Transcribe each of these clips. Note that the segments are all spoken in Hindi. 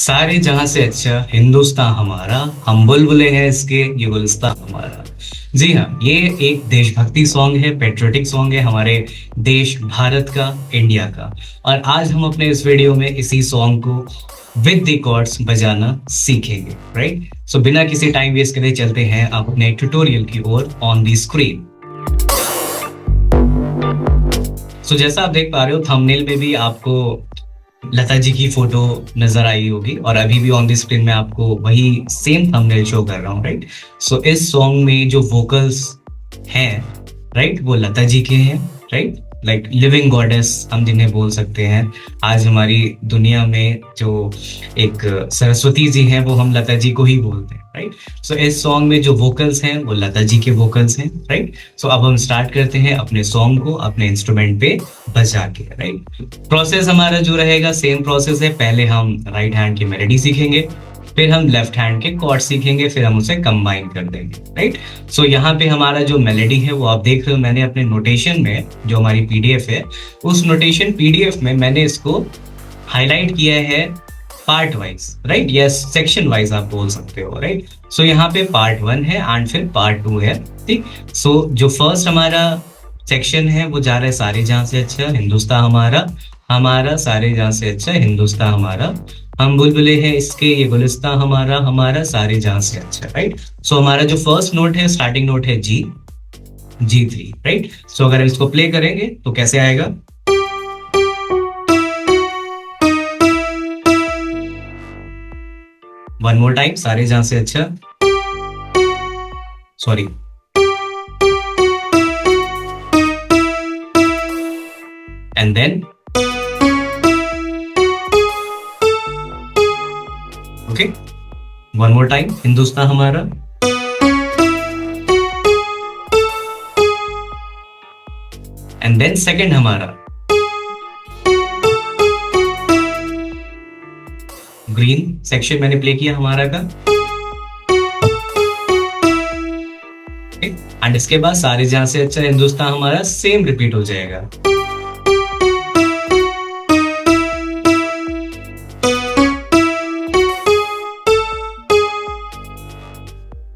सारे जहां से अच्छा हिंदुस्तान हमारा, हम बुलबुलें हैं इसके, ये गुलिस्तान हमारा। जी हाँ, ये एक देशभक्ति सॉन्ग है, पेट्रियोटिक सॉन्ग है हमारे देश भारत का, इंडिया का। और आज हम अपने इस वीडियो में इसी सॉन्ग को विद द कॉर्ड्स बजाना सीखेंगे, राइट। सो बिना किसी टाइम वेस्ट करे चलते हैं आप अपने ट्यूटोरियल की ओर ऑन द स्क्रीन। सो जैसा आप देख पा रहे हो थंबनेल में भी आपको लता जी की फोटो नजर आई होगी, और अभी भी ऑन द स्क्रीन में आपको वही सेम थंबनेल शो कर रहा हूँ, राइट। सो इस सॉन्ग में जो वोकल्स हैं, राइट, वो लता जी के हैं, राइट। लाइक लिविंग गॉडेस हम जिन्हें बोल सकते हैं। आज हमारी दुनिया में जो एक सरस्वती जी हैं वो हम लता जी को ही बोलते हैं, राइट। सो इस सॉन्ग में जो वोकल्स हैं वो लता जी के वोकल्स हैं, राइट। सो अब हम स्टार्ट करते हैं अपने सॉन्ग को अपने इंस्ट्रूमेंट पे बजा के, राइट। प्रोसेस हमारा जो रहेगा सेम प्रोसेस है। पहले हम राइट हैंड की मेलोडी सीखेंगे, फिर हम लेफ्ट हैंड के कॉर्ड सीखेंगे, फिर हम उसे कंबाइन कर देंगे, राइट। सो यहाँ पे हमारा जो मेलोडी है वो आप देख रहे हो, मैंने अपने नोटेशन में जो हमारी पीडीएफ है उस नोटेशन पीडीएफ में मैंने इसको हाईलाइट किया है पार्ट वाइज, राइट, या सेक्शन वाइज आप बोल सकते हो, राइट। सो यहाँ पे पार्ट 1 है एंड फिर पार्ट 2 है, ठीक। सो जो फर्स्ट हमारा सेक्शन है वो जा रहा है सारे जहां से अच्छा हिंदुस्तान हमारा, हमारा सारे जहां से अच्छा हिंदुस्तान हमारा, हम बुलबुले हैं इसके, ये गुलिस्तान हमारा, हमारा सारे जहां से अच्छा, राइट। सो हमारा जो फर्स्ट नोट है, स्टार्टिंग नोट है G3, राइट। सो अगर इसको प्ले करेंगे तो कैसे आएगा। वन मोर टाइम, सारे जहां से अच्छा, sorry, and then okay, one more time, Hindustan हमारा, एंड देन सेकंड हमारा ग्रीन सेक्शन मैंने प्ले किया हमारा का, एंड इसके बाद सारे जहां से अच्छा हिंदुस्तान हमारा सेम रिपीट हो जाएगा।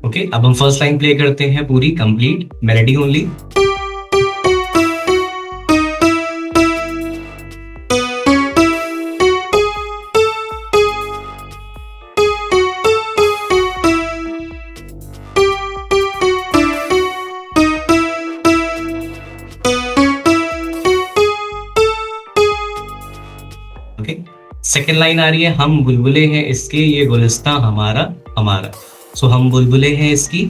ओके, अब हम फर्स्ट लाइन प्ले करते हैं पूरी complete melody only. Okay, second line आ रही है, हम बुलबुले हैं इसके, ये गुलिस्तान हमारा, हमारा। सो हम बुलबुले हैं इसकी,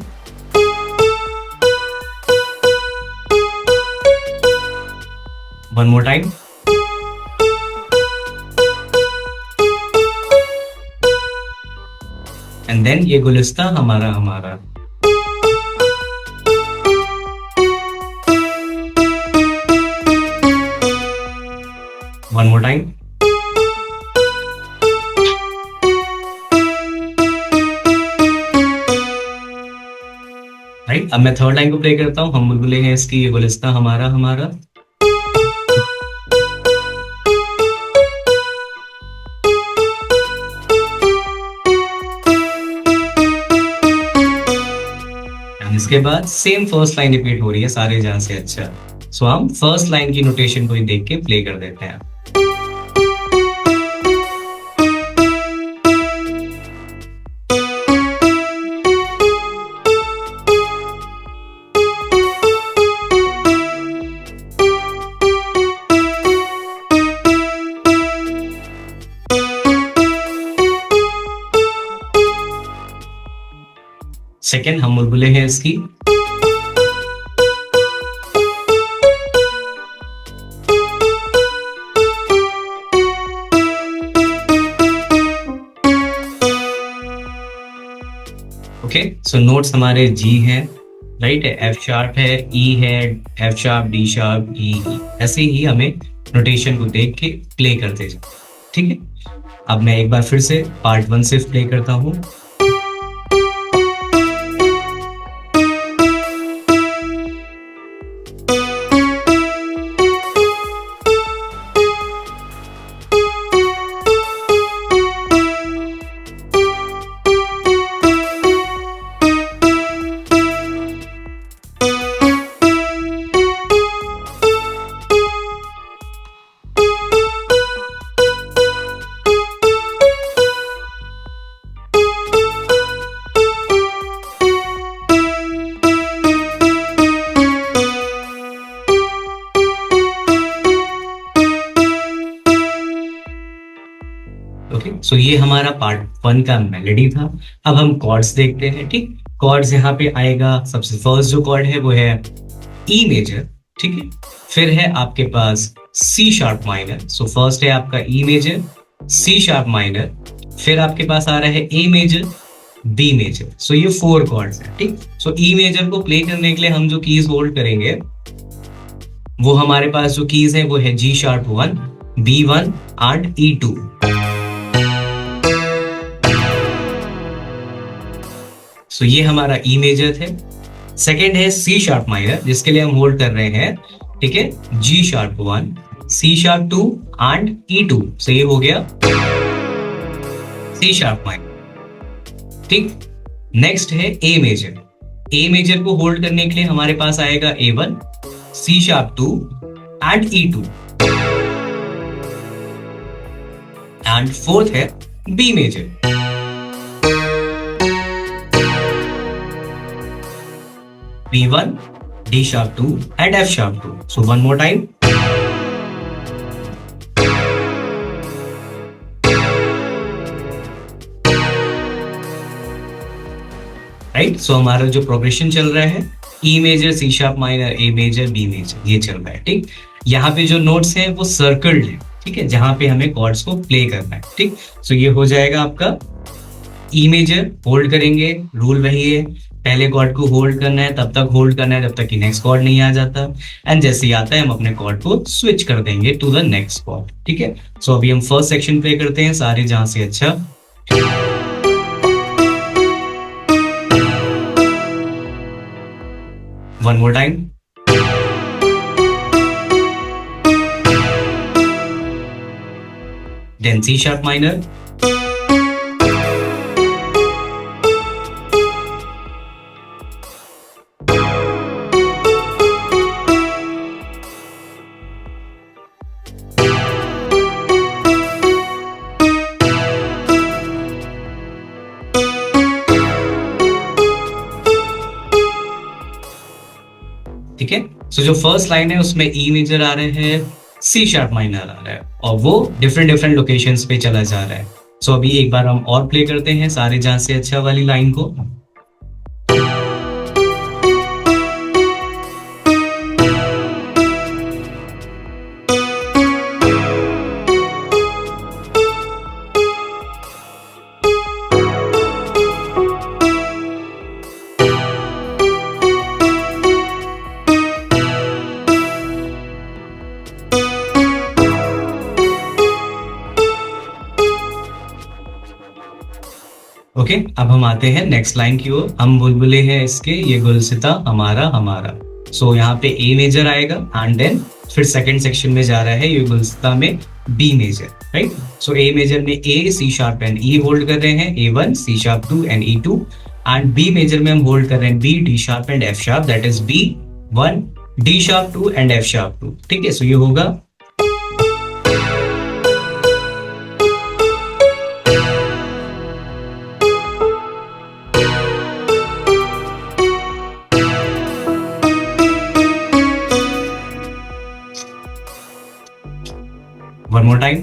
one more time, and then ये गुलिस्तान हमारा, हमारा। One more time, right. अब मैं थर्ड लाइन को प्ले करता हूं, हम बुलबुले हैं इसकी, ये गुलिस्तान हमारा, हमारा। इसके बाद सेम फर्स्ट लाइन रिपीट हो रही है सारे जहां से अच्छा। सो हम फर्स्ट लाइन की नोटेशन को ही देख के प्ले कर देते हैं। सेकेंड हम बुलबुले हैं इसकी, ओके। सो नोट्स हमारे जी हैं, राइट है, एफ शार्प है, ई है, एफ शार्प, डी शार्प, ई, ऐसे ही हमें नोटेशन को देख के प्ले करते जाओ, ठीक है। अब मैं एक बार फिर से पार्ट 1 से प्ले करता हूं। सो ये हमारा पार्ट 1 का मेलोडी था। अब हम कॉर्ड्स देखते हैं। ठीक, कॉर्ड्स यहाँ पे आएगा। सबसे फर्स्ट जो कॉर्ड है वो है ई मेजर। ठीक है, फिर है आपके पास C sharp minor. So first है आपका E major, C sharp minor, फिर आपके पास आ रहा है A major, B major. So ये 4 कॉर्ड्स हैं। ठीक, सो ई मेजर को प्ले करने के लिए हम जो कीज होल्ड करेंगे वो हमारे पास जो कीज है वो है G sharp 1, B1 and E2। So ये हमारा ई मेजर थे। सेकेंड है सी शार्प माइनर, जिसके लिए हम होल्ड कर रहे हैं, ठीक है, G sharp 1, C sharp 2 and E2। So ये हो गया सी शार्प माइनर। ठीक, नेक्स्ट है ए मेजर। ए मेजर को होल्ड करने के लिए हमारे पास आएगा A1, C sharp 2 and E2। And fourth है B major. B1, D sharp 2 and F sharp 2. So one more time. Right, so हमारा जो प्रोग्रेशन चल रहा है E major, C sharp minor, A major, B major, ये चल रहा है। ठीक, यहाँ पे जो नोट्स हैं वो सर्कल्ड है। ठीक है, जहां पे हमें कॉर्ड्स को प्ले करना है। ठीक, सो ये हो जाएगा आपका ई मेजर, होल्ड करेंगे, रूल वही है, पहले कॉर्ड को होल्ड करना है, तब तक होल्ड करना है जब तक कि नेक्स्ट कॉर्ड नहीं आ जाता। एंड जैसे ही आता है हम अपने कॉर्ड को स्विच कर देंगे टू द नेक्स्ट कॉर्ड। ठीक है, सो अभी हम फर्स्ट सेक्शन प्ले करते हैं, सारे जहां से अच्छा। One more time. Then C sharp minor, ठीक है। सो जो फर्स्ट लाइन है उसमें ई मेजर आ रहे हैं, सी शार्प माइनर आ रहा है, और वो डिफरेंट डिफरेंट लोकेशंस पे चला जा रहा है। सो अभी एक बार हम और प्ले करते हैं सारे जहां से अच्छा वाली लाइन को। ओके, अब हम आते हैं नेक्स्ट लाइन की ओर। हम बुलबुले हैं इसके, ये गुलसिता हमारा हमारा। सो यहाँ पे ए मेजर आएगा एंड देन फिर सेकंड सेक्शन में जा रहा है ये गुलसिता में B major. Right, so A major में A, C sharp and E hold कर रहे हैं, A1, C sharp 2 and E2। And B major में हम होल्ड कर रहे हैं B, D sharp and F sharp, that is B1, D sharp 2 and F sharp 2। ठीक है, सो ये होगा one more time.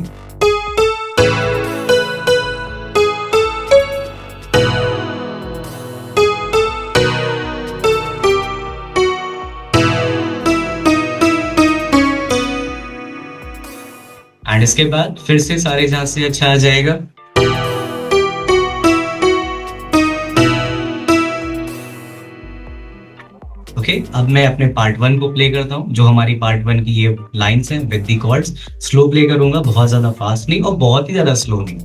एंड इसके बाद फिर से सारे जहां से अच्छा आ जाएगा। ओके, अब मैं अपने पार्ट 1 को प्ले करता हूँ। जो हमारी पार्ट 1 की ये लाइंस हैं with the chords, slow play करूंगा, बहुत ज्यादा फास्ट नहीं और बहुत ही ज्यादा स्लो नहीं।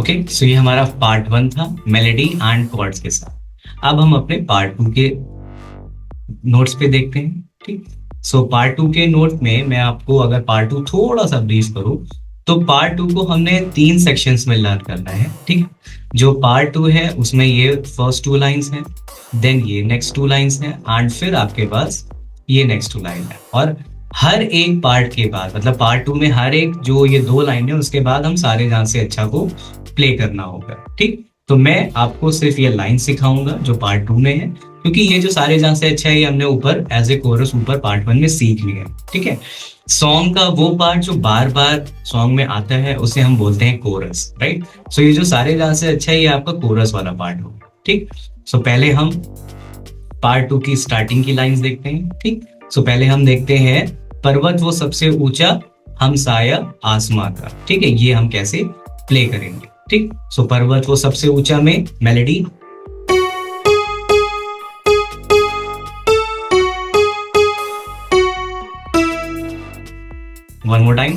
ओके, सो ये हमारा पार्ट 1 था मेलेडी एंड कॉर्ड्स के साथ। अब हम अपने पार्ट 2 के नोट्स पे देखते हैं। ठीक, सो पार्ट 2 के नोट में मैं आपको अगर पार्ट 2 थोड़ा सा ब्रीफ करूं, तो पार्ट 2 को हमने 3 सेक्शंस में लर्न करना है। ठीक, जो पार्ट 2 है उसमें ये फर्स्ट 2 लाइंस हैं, देन ये नेक्स्ट 2 लाइंस हैं, एंड फिर आपके पास ये नेक्स्ट 2 लाइन है। और हर एक पार्ट के बाद, मतलब पार्ट 2 में हर एक जो ये 2 लाइन है उसके बाद हम सारे जान से अच्छा को प्ले करना होगा। ठीक, तो मैं आपको सिर्फ ये लाइन सिखाऊंगा जो पार्ट 2 में है, क्योंकि ये जो सारे जान से अच्छा है ये हमने ऊपर एज ए कोरस ऊपर पार्ट 1 में सीख लिया है। ठीक है, सॉन्ग का वो पार्ट जो बार बार सॉन्ग में आता है उसे हम बोलते हैं कोरस, राइट। सो ये जो सारे जान से अच्छा है ये आपका कोरस वाला पार्ट होगा। ठीक, सो पहले हम पार्ट 2 की स्टार्टिंग की लाइंस देखते हैं। ठीक, सो पहले हम देखते हैं पर्वत वो सबसे ऊंचा हम साया आसमां का। ठीक है, ये हम कैसे प्ले करेंगे। ठीक, सो पर्वत वो सबसे ऊंचा में melody, one more time,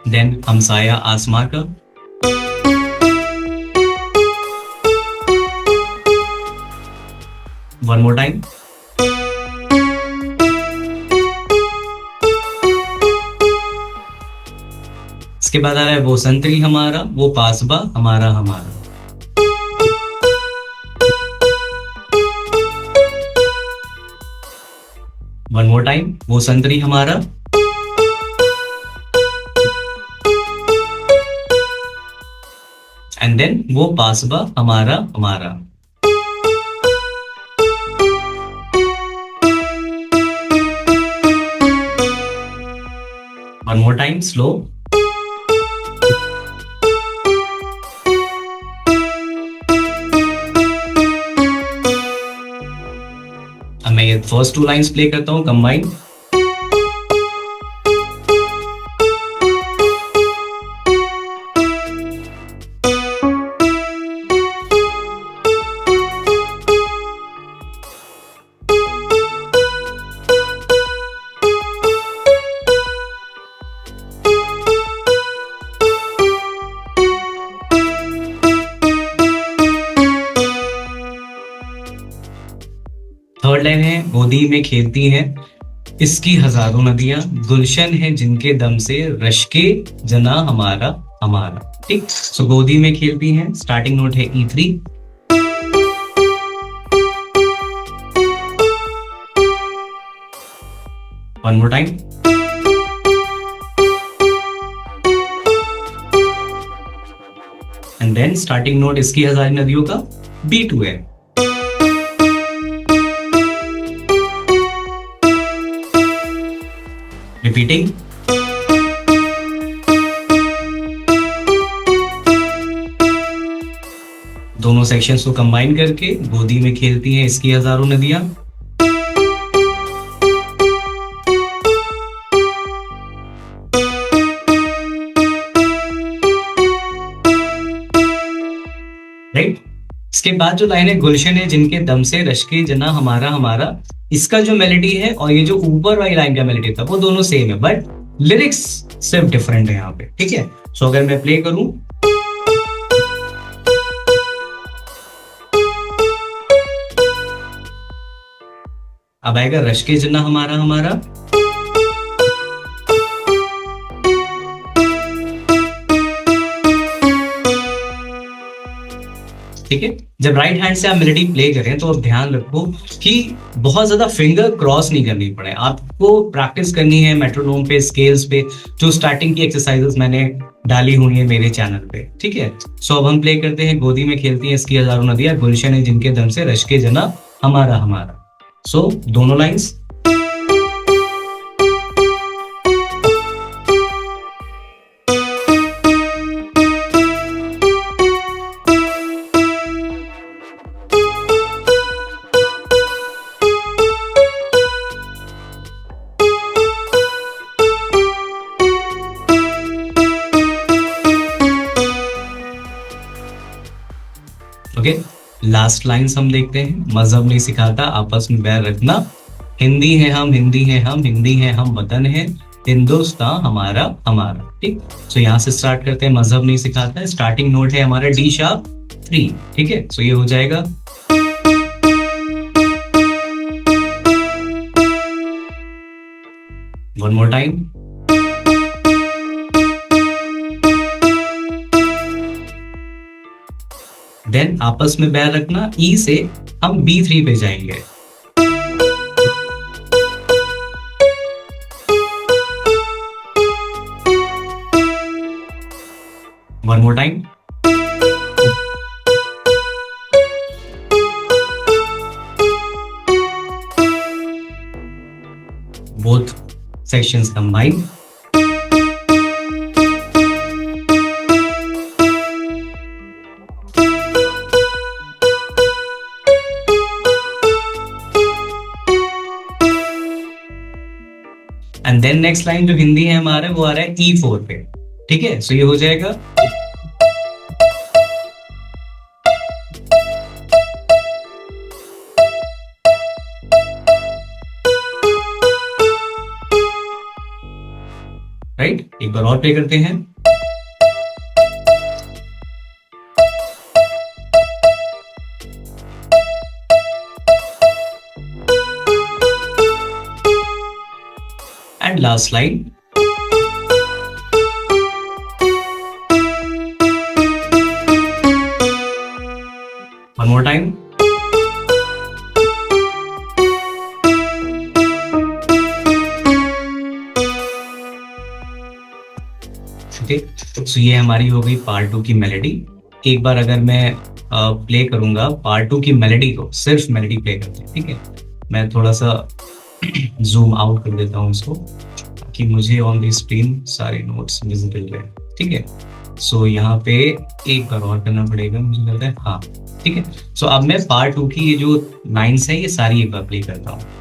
then हमसाया आसमां का, वन मोर टाइम, इसके बाद आ रहा है वो संतरी हमारा वो पासबा हमारा हमारा, वन मोर टाइम, वो संतरी हमारा, एंड देन वो पासबा हमारा हमारा। वन मोर टाइम स्लो, अब मैं ये फर्स्ट 2 लाइंस प्ले करता हूं कंबाइन। थर्ड लाइन है गोदी में खेलती हैं इसकी हजारों नदियां, गुलशन है जिनके दम से रश्के जना हमारा हमारा। ठीक, सो गोदी में खेलती हैं, स्टार्टिंग नोट है E3, one more time, and then starting note इसकी हजारी नदियों का B2 है। रिपीटिंग, दोनों सेक्शंस को कंबाइन करके गोदी में खेलती हैं इसकी हजारों नदियां, राइट। इसके बाद जो लाइन है गुलशन है जिनके दम से रश्के जना हमारा हमारा, इसका जो मेलोडी है और ये जो ऊपर वाली लाइन का मेलोडी था वो दोनों सेम है, बट लिरिक्स सिर्फ डिफरेंट है यहाँ पे। ठीक है, सो अगर मैं प्ले करूं, अब आएगा रश्के जना हमारा हमारा, ठीक है। जब राइट हैंड से आप मेलोडी प्ले करें तो आप ध्यान रखो कि बहुत ज्यादा फिंगर क्रॉस नहीं करनी पड़े, आपको प्रैक्टिस करनी है मेट्रोनोम पे, स्केल्स पे, जो स्टार्टिंग की एक्सरसाइजेस मैंने डाली हुई है मेरे चैनल पे। ठीक है, सो अब हम प्ले करते हैं गोदी में खेलती हैं इसकी हजारों नदियां, गुलशन है जिनके दम से रश्के जना हमारा हमारा। सो दोनों लाइंस, ओके। लास्ट लाइंस हम देखते हैं, मजहब नहीं सिखाता आपस में बैर रखना, हिंदी है हम, हिंदी है हम, हिंदी है हम, वतन है हिंदुस्तान हमारा हमारा। ठीक, सो यहाँ से स्टार्ट करते हैं। मजहब नहीं सिखाता है। स्टार्टिंग नोट है हमारा डी शार्प 3। ठीक है, सो ये हो जाएगा। One more time. देन आपस में बैर रखना, ई से हम B3 पे जाएंगे। One more time. Both sections combined. And then next line जो हिंदी है हमारा वो आ रहा है E4 पे। ठीक है, सो ये हो जाएगा। राइट, एक बार और प्ले करते हैं। And last line. One more time. ठीक, तो ये हमारी हो गई पार्ट 2 की मेलेडी। एक बार अगर मैं प्ले करूंगा पार्ट 2 की मेलेडी को, सिर्फ मेलेडी प्ले करते हैं। ठीक है, मैं थोड़ा सा जूम आउट कर देता हूँ इसको ताकि मुझे ऑन द स्क्रीन सारे नोट्स विजिबल रहे। ठीक है, सो यहाँ पे एक बार और करना पड़ेगा मुझे लगता है। हाँ, ठीक है, सो अब मैं पार्ट 2 की ये जो लाइन्स है ये सारी एक बार प्ले करता हूँ।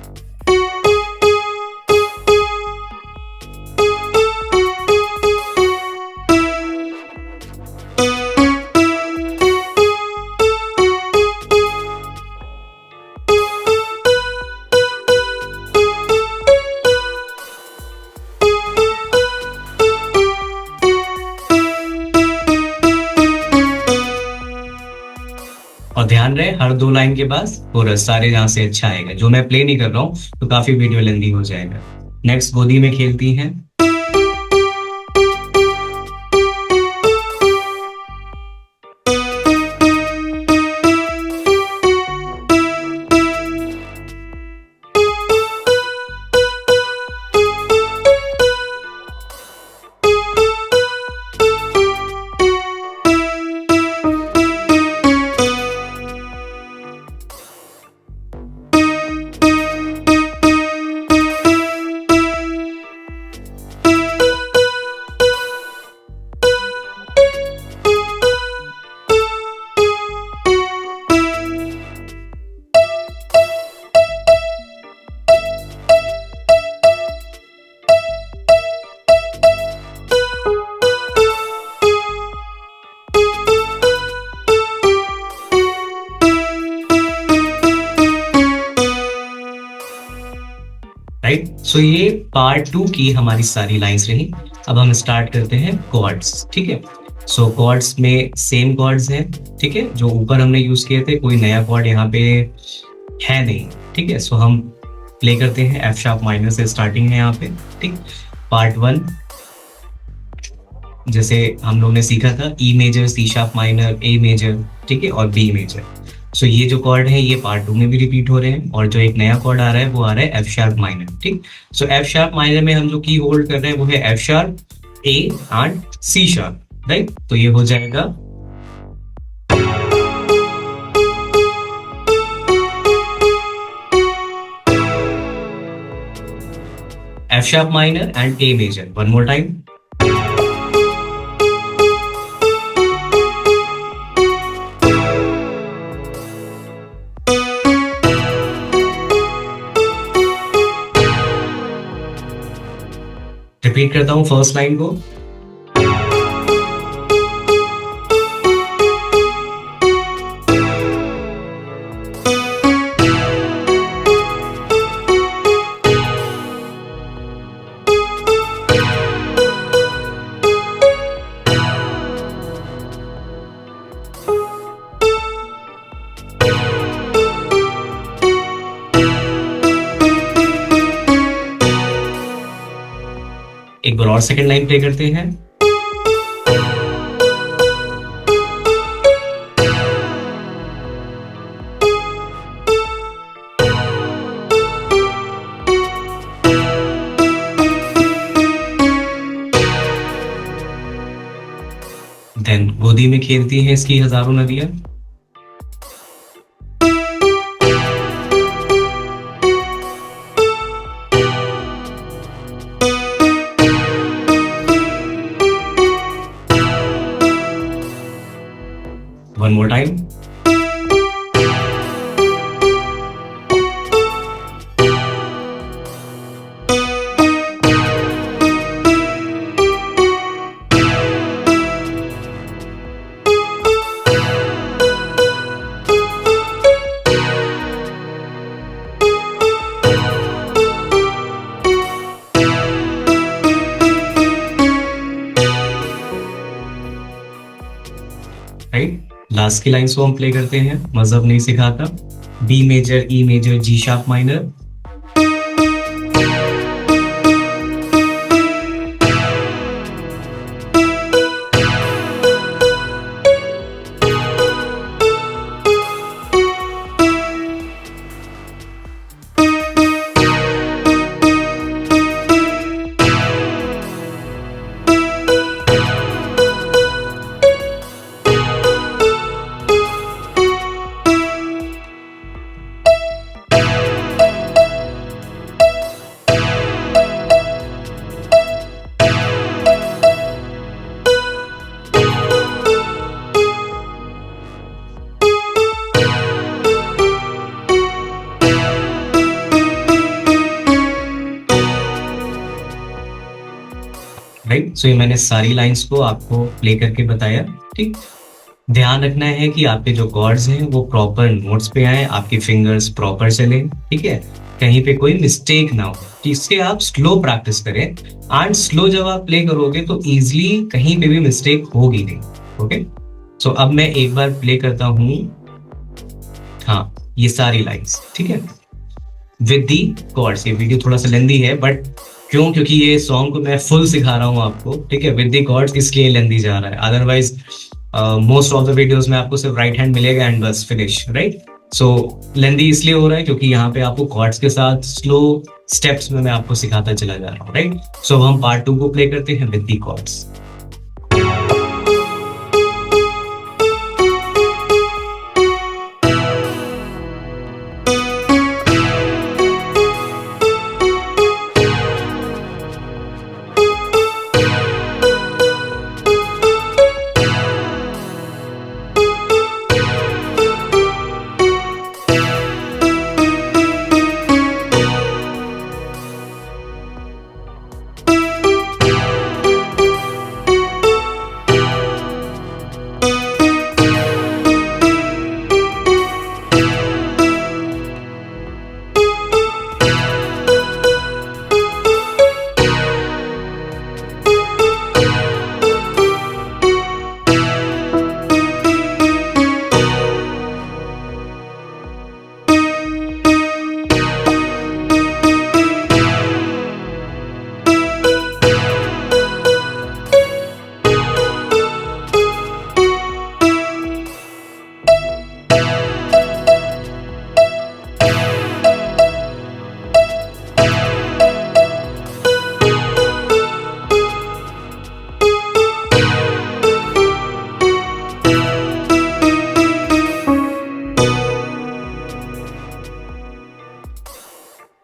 और ध्यान रहे हर 2 लाइन के बाद कोरस सारे जहां से अच्छा आएगा। जो मैं प्ले नहीं कर रहा हूं तो काफी वीडियो लेंदी हो जाएगा। नेक्स्ट गोदी में खेलती हैं। राइट, सो ये पार्ट 2 की हमारी सारी लाइंस रही। अब हम स्टार्ट करते हैं कॉर्ड्स। ठीक है, सो कॉर्ड्स में सेम कॉर्ड्स हैं। ठीक है, जो ऊपर हमने यूज किए थे, कोई नया कॉर्ड यहाँ पे है नहीं। ठीक है, सो हम प्ले करते हैं। एफ शार्प माइनर से स्टार्टिंग है यहाँ पे। ठीक, पार्ट 1 जैसे हम लोग ने सीखा था E major, C sharp minor, A major, ठीक है, और बी मेजर। सो ये जो कॉर्ड है ये पार्ट 2 में भी रिपीट हो रहे हैं। और जो एक नया कॉर्ड आ रहा है वो आ रहा है एफ शार्प माइनर। ठीक, सो एफ शार्प माइनर में हम जो की होल्ड कर रहे हैं वो है F sharp, A and C sharp. Right, तो ये हो जाएगा F sharp minor and A major. One more time. Repeat करता हूं फर्स्ट लाइन को। एक बार और सेकंड लाइन प्ले करते हैं। देन गोदी में खेलती हैं इसकी हजारों नदियां। One more time. Right, last की लाइंस को हम प्ले करते हैं। मजहब नहीं सिखाता, B major, E major, G sharp minor. Right, so ये मैंने सारी लाइंस को आपको प्ले करके बताया। ठीक, ध्यान रखना है कि आपके जो कॉर्ड्स हैं वो प्रॉपर नोट्स पे आए, आपके फिंगर्स प्रॉपर चले। ठीक है, कहीं पे कोई मिस्टेक ना हो। इसके आप स्लो प्रैक्टिस करें, एंड स्लो जब आप प्ले करोगे तो इजीली कहीं पे भी मिस्टेक होगी नहीं। ओके, सो अब मैं एक बार प्ले करता हूँ, हाँ, ये सारी लाइंस। ठीक है, विद दी कॉर्ड्स। ये वीडियो थोड़ा सा लेंदी है, बट क्योंकि ये सॉन्ग को मैं फुल सिखा रहा हूँ आपको। ठीक है, विद दी कॉर्ड्स इसलिए लेंदी जा रहा है। Otherwise most of the videos में आपको सिर्फ राइट हैंड मिलेगा एंड बस फिनिश। राइट, सो लेंदी इसलिए हो रहा है क्योंकि यहाँ पे आपको कॉर्ड्स के साथ स्लो स्टेप्स में मैं आपको सिखाता चला जा रहा हूँ। राइट, सो हम पार्ट 2 को प्ले करते हैं विद दी कॉर्ड्स।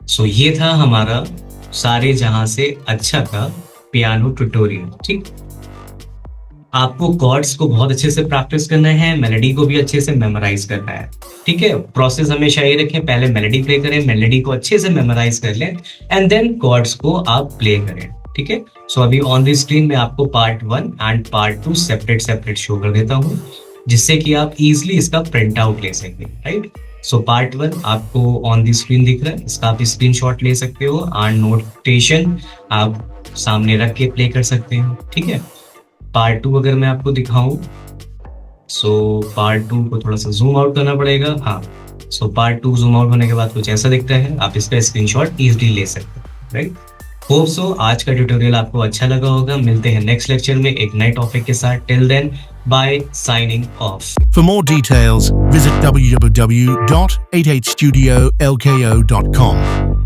सो ये था हमारा सारे जहां से अच्छा का पियानो ट्यूटोरियल। ठीक, आपको कॉर्ड्स को बहुत अच्छे से प्रैक्टिस करना है, मेलोडी को भी अच्छे से मेमोराइज करना है। ठीक है, प्रोसेस हमेशा ये रखें, पहले मेलोडी प्ले करें, मेलोडी को अच्छे से मेमोराइज कर लें, एंड देन कॉर्ड्स को आप प्ले करें। ठीक है, सो अभी ऑन द स्क्रीन में आपको part 1 and part 2 separate show कर देता हूँ, जिससे कि आप इजिली इसका प्रिंट आउट ले सकें। राइट, सो पार्ट 1 आपको ऑन द स्क्रीन दिख रहा है, इसका आप स्क्रीनशॉट ले सकते हो एंड नोटेशन आप सामने रख के प्ले कर सकते हैं। ठीक है, पार्ट 2 अगर मैं आपको दिखाऊं, सो पार्ट 2 को थोड़ा सा जूम आउट करना पड़ेगा। हाँ, सो पार्ट 2 जूम आउट होने के बाद कुछ ऐसा दिखता है, आप इसका स्क्रीनशॉट इजीली ले सकते हैं। राइट, होप सो आज का ट्यूटोरियल आपको अच्छा लगा होगा। मिलते हैं नेक्स्ट लेक्चर में एक नए टॉपिक के साथ। Till then bye, signing off. For more details, visit www.88studiolko.com.